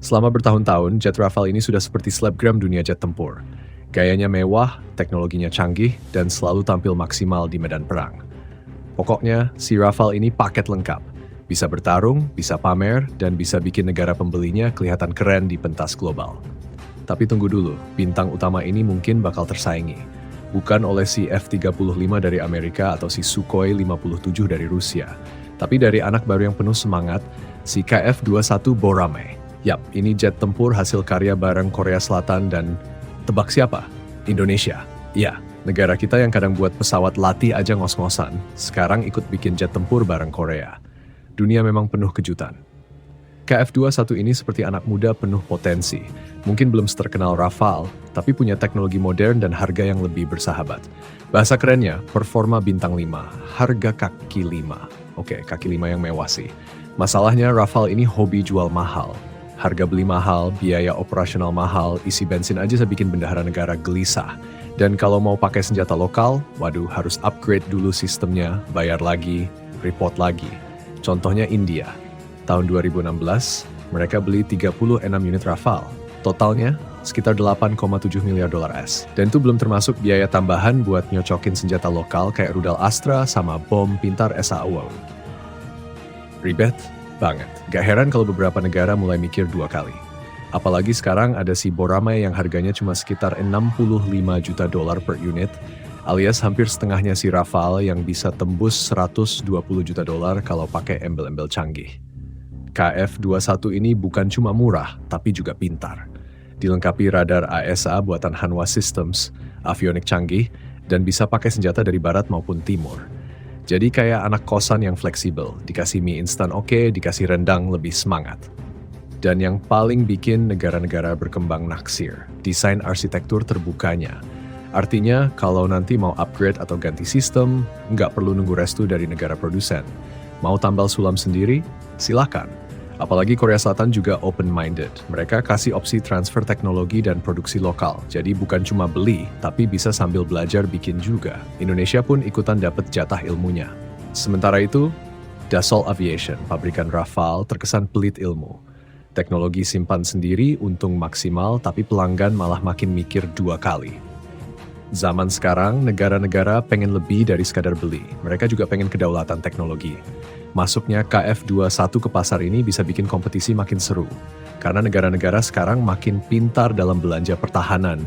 Selama bertahun-tahun, jet Rafale ini sudah seperti selebgram dunia jet tempur. Gayanya mewah, teknologinya canggih, dan selalu tampil maksimal di medan perang. Pokoknya, si Rafale ini paket lengkap. Bisa bertarung, bisa pamer, dan bisa bikin negara pembelinya kelihatan keren di pentas global. Tapi tunggu dulu, bintang utama ini mungkin bakal tersaingi. Bukan oleh si F-35 dari Amerika atau si Sukhoi 57 dari Rusia, tapi dari anak baru yang penuh semangat, si KF-21 Boramae. Yap, ini jet tempur hasil karya bareng Korea Selatan dan tebak siapa? Indonesia. Ya, negara kita yang kadang buat pesawat latih aja ngos-ngosan, sekarang ikut bikin jet tempur bareng Korea. Dunia memang penuh kejutan. KF-21 ini seperti anak muda penuh potensi. Mungkin belum terkenal Rafale, tapi punya teknologi modern dan harga yang lebih bersahabat. Bahasa kerennya, performa bintang 5, harga kaki 5. Oke, kaki 5 yang mewah sih. Masalahnya Rafale ini hobi jual mahal. Harga beli mahal, biaya operasional mahal, isi bensin aja saya bikin bendahara negara gelisah. Dan kalau mau pakai senjata lokal, waduh harus upgrade dulu sistemnya, bayar lagi, report lagi. Contohnya India. Tahun 2016, mereka beli 36 unit Rafale. Totalnya sekitar 8,7 miliar dolar AS. Dan itu belum termasuk biaya tambahan buat nyocokin senjata lokal kayak rudal Astra sama bom pintar SAO. Ribet banget. Gak heran kalau beberapa negara mulai mikir dua kali. Apalagi sekarang ada si Boramae yang harganya cuma sekitar 65 juta dolar per unit, alias hampir setengahnya si Rafale yang bisa tembus 120 juta dolar kalau pakai embel-embel canggih. KF-21 ini bukan cuma murah, tapi juga pintar. Dilengkapi radar AESA buatan Hanwha Systems, avionik canggih, dan bisa pakai senjata dari barat maupun timur. Jadi kayak anak kosan yang fleksibel, dikasih mie instan oke, dikasih rendang lebih semangat. Dan yang paling bikin negara-negara berkembang naksir, desain arsitektur terbukanya. Artinya kalau nanti mau upgrade atau ganti sistem, nggak perlu nunggu restu dari negara produsen. Mau tambal sulam sendiri? Silakan. Apalagi Korea Selatan juga open-minded. Mereka kasih opsi transfer teknologi dan produksi lokal. Jadi bukan cuma beli, tapi bisa sambil belajar bikin juga. Indonesia pun ikutan dapat jatah ilmunya. Sementara itu, Dassault Aviation, pabrikan Rafale, terkesan pelit ilmu. Teknologi simpan sendiri, untung maksimal, tapi pelanggan malah makin mikir dua kali. Zaman sekarang, negara-negara pengen lebih dari sekadar beli. Mereka juga pengen kedaulatan teknologi. Masuknya KF-21 ke pasar ini bisa bikin kompetisi makin seru. Karena negara-negara sekarang makin pintar dalam belanja pertahanan.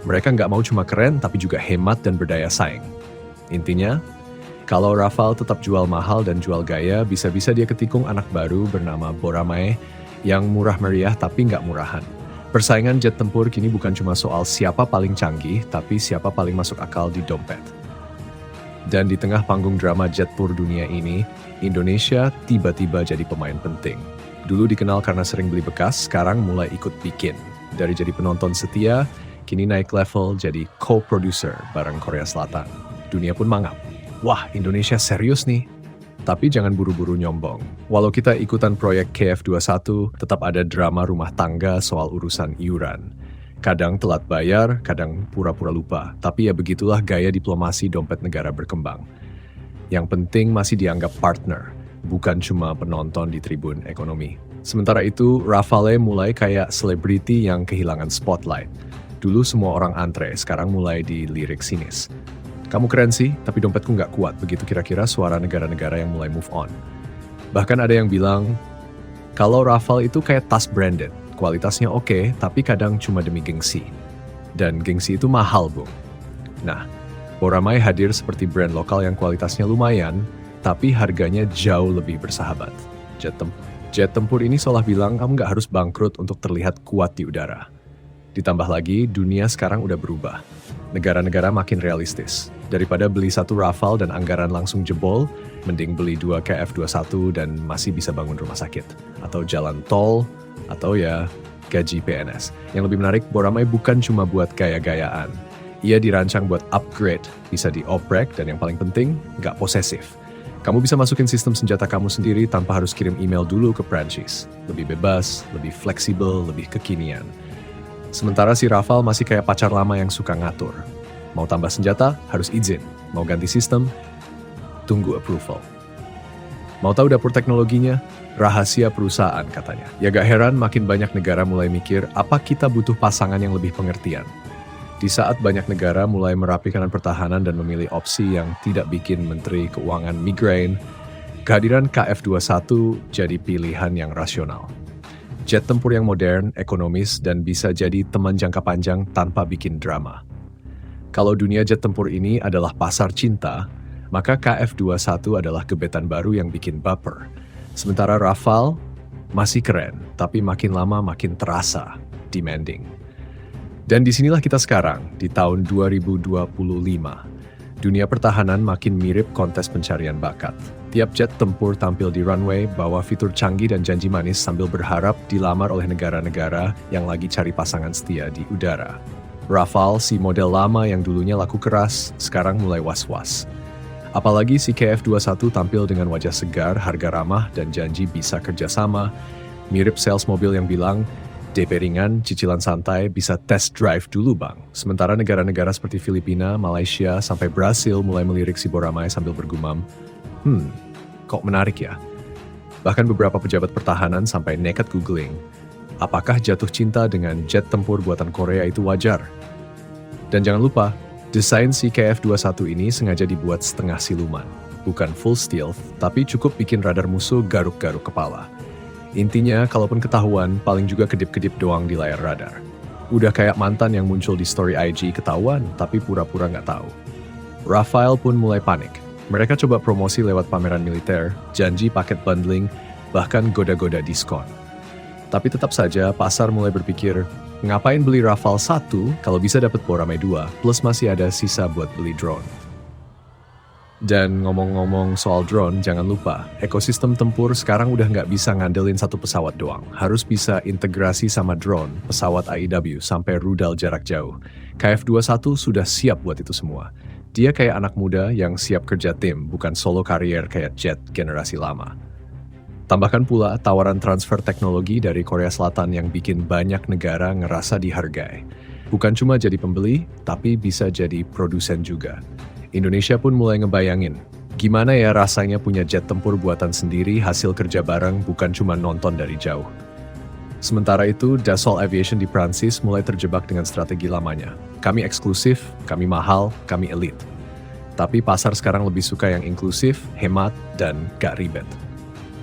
Mereka nggak mau cuma keren, tapi juga hemat dan berdaya saing. Intinya, kalau Rafale tetap jual mahal dan jual gaya, bisa-bisa dia ketikung anak baru bernama Boramae yang murah meriah tapi nggak murahan. Persaingan jet tempur kini bukan cuma soal siapa paling canggih, tapi siapa paling masuk akal di dompet. Dan di tengah panggung drama jet tempur dunia ini, Indonesia tiba-tiba jadi pemain penting. Dulu dikenal karena sering beli bekas, sekarang mulai ikut bikin. Dari jadi penonton setia, kini naik level jadi co-producer bareng Korea Selatan. Dunia pun mangap. Wah, Indonesia serius nih. Tapi jangan buru-buru nyombong. Walau kita ikutan proyek KF-21, tetap ada drama rumah tangga soal urusan iuran. Kadang telat bayar, kadang pura-pura lupa. Tapi ya begitulah gaya diplomasi dompet negara berkembang. Yang penting masih dianggap partner, bukan cuma penonton di tribun ekonomi. Sementara itu, Rafale mulai kayak selebriti yang kehilangan spotlight. Dulu semua orang antre, sekarang mulai dilirik sinis. Kamu keren sih, tapi dompetku nggak kuat. Begitu kira-kira suara negara-negara yang mulai move on. Bahkan ada yang bilang, kalau Rafale itu kayak tas branded. Kualitasnya oke, tapi kadang cuma demi gengsi. Dan gengsi itu mahal, Bung. Nah, Boramae hadir seperti brand lokal yang kualitasnya lumayan, tapi harganya jauh lebih bersahabat. Jet tempur ini seolah bilang kamu nggak harus bangkrut untuk terlihat kuat di udara. Ditambah lagi, dunia sekarang udah berubah. Negara-negara makin realistis. Daripada beli satu Rafale dan anggaran langsung jebol, mending beli 2 KF-21 dan masih bisa bangun rumah sakit. Atau jalan tol, atau ya gaji PNS. Yang lebih menarik, Boramae bukan cuma buat gaya-gayaan. Ia dirancang buat upgrade, bisa dioprek, dan yang paling penting, nggak posesif. Kamu bisa masukin sistem senjata kamu sendiri tanpa harus kirim email dulu ke Prancis. Lebih bebas, lebih fleksibel, lebih kekinian. Sementara si Rafale masih kayak pacar lama yang suka ngatur. Mau tambah senjata, harus izin. Mau ganti sistem, tunggu approval. Mau tahu dapur teknologinya? Rahasia perusahaan katanya. Ya gak heran makin banyak negara mulai mikir apa kita butuh pasangan yang lebih pengertian. Di saat banyak negara mulai merapikan pertahanan dan memilih opsi yang tidak bikin Menteri Keuangan migrain, kehadiran KF-21 jadi pilihan yang rasional. Jet tempur yang modern, ekonomis, dan bisa jadi teman jangka panjang tanpa bikin drama. Kalau dunia jet tempur ini adalah pasar cinta, maka KF-21 adalah gebetan baru yang bikin baper. Sementara Rafale masih keren, tapi makin lama makin terasa demanding. Dan disinilah kita sekarang, di tahun 2025. Dunia pertahanan makin mirip kontes pencarian bakat. Tiap jet tempur tampil di runway, bawa fitur canggih dan janji manis sambil berharap dilamar oleh negara-negara yang lagi cari pasangan setia di udara. Rafale, si model lama yang dulunya laku keras, sekarang mulai was-was. Apalagi si KF-21 tampil dengan wajah segar, harga ramah, dan janji bisa kerjasama. Mirip sales mobil yang bilang, DP ringan, cicilan santai, bisa test drive dulu bang. Sementara negara-negara seperti Filipina, Malaysia, sampai Brasil mulai melirik si Boramae sambil bergumam, kok menarik ya? Bahkan beberapa pejabat pertahanan sampai nekat googling, apakah jatuh cinta dengan jet tempur buatan Korea itu wajar? Dan jangan lupa, desain si KF-21 ini sengaja dibuat setengah siluman. Bukan full stealth, tapi cukup bikin radar musuh garuk-garuk kepala. Intinya, kalaupun ketahuan, paling juga kedip-kedip doang di layar radar. Udah kayak mantan yang muncul di story IG ketahuan, tapi pura-pura nggak tahu. Rafale pun mulai panik. Mereka coba promosi lewat pameran militer, janji paket bundling, bahkan goda-goda diskon. Tapi tetap saja, pasar mulai berpikir, ngapain beli Rafale 1 kalau bisa dapat Boramae 2, plus masih ada sisa buat beli drone. Dan ngomong-ngomong soal drone, jangan lupa, ekosistem tempur sekarang udah nggak bisa ngandelin satu pesawat doang. Harus bisa integrasi sama drone, pesawat AEW, sampai rudal jarak jauh. KF-21 sudah siap buat itu semua. Dia kayak anak muda yang siap kerja tim, bukan solo karier kayak jet generasi lama. Tambahkan pula tawaran transfer teknologi dari Korea Selatan yang bikin banyak negara ngerasa dihargai. Bukan cuma jadi pembeli, tapi bisa jadi produsen juga. Indonesia pun mulai ngebayangin, gimana ya rasanya punya jet tempur buatan sendiri hasil kerja bareng bukan cuma nonton dari jauh. Sementara itu, Dassault Aviation di Prancis mulai terjebak dengan strategi lamanya. Kami eksklusif, kami mahal, kami elite. Tapi pasar sekarang lebih suka yang inklusif, hemat, dan gak ribet.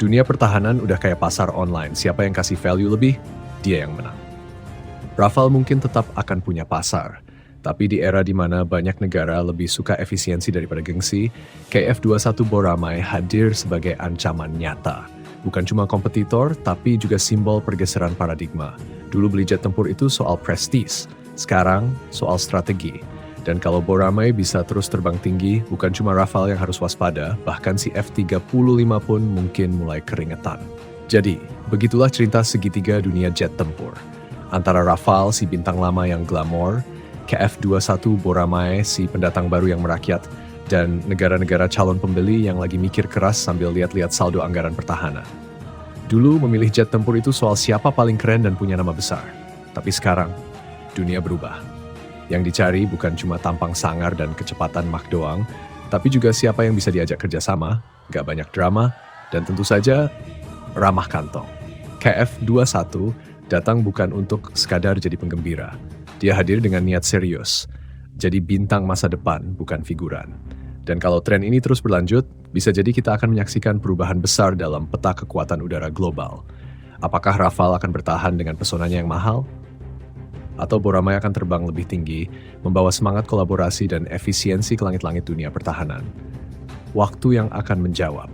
Dunia pertahanan udah kayak pasar online, siapa yang kasih value lebih, dia yang menang. Rafale mungkin tetap akan punya pasar, tapi di era di mana banyak negara lebih suka efisiensi daripada gengsi, KF-21 Boramae hadir sebagai ancaman nyata. Bukan cuma kompetitor, tapi juga simbol pergeseran paradigma. Dulu beli jet tempur itu soal prestis, sekarang soal strategi. Dan kalau Boramae bisa terus terbang tinggi, bukan cuma Rafale yang harus waspada, bahkan si F-35 pun mungkin mulai keringetan. Jadi, begitulah cerita segitiga dunia jet tempur. Antara Rafale, si bintang lama yang glamor, KF-21 Boramae, si pendatang baru yang merakyat, dan negara-negara calon pembeli yang lagi mikir keras sambil lihat-lihat saldo anggaran pertahanan. Dulu memilih jet tempur itu soal siapa paling keren dan punya nama besar. Tapi sekarang, dunia berubah. Yang dicari bukan cuma tampang sangar dan kecepatan Mach doang, tapi juga siapa yang bisa diajak kerjasama, gak banyak drama, dan tentu saja ramah kantong. KF-21 datang bukan untuk sekadar jadi penggembira. Dia hadir dengan niat serius, jadi bintang masa depan bukan figuran. Dan kalau tren ini terus berlanjut, bisa jadi kita akan menyaksikan perubahan besar dalam peta kekuatan udara global. Apakah Rafale akan bertahan dengan pesonanya yang mahal? Atau Boramae akan terbang lebih tinggi, membawa semangat kolaborasi dan efisiensi ke langit-langit dunia pertahanan? Waktu yang akan menjawab.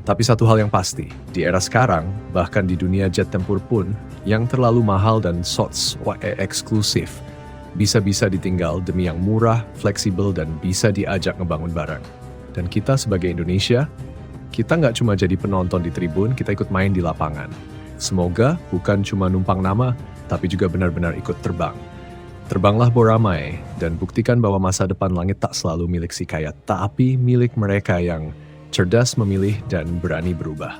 Tapi satu hal yang pasti, di era sekarang, bahkan di dunia jet tempur pun, yang terlalu mahal dan eksklusif, bisa-bisa ditinggal demi yang murah, fleksibel, dan bisa diajak ngebangun bareng. Dan kita sebagai Indonesia, kita nggak cuma jadi penonton di tribun, kita ikut main di lapangan. Semoga bukan cuma numpang nama, tapi juga benar-benar ikut terbang. Terbanglah Boramae, dan buktikan bahwa masa depan langit tak selalu milik si kaya, tapi milik mereka yang cerdas memilih dan berani berubah.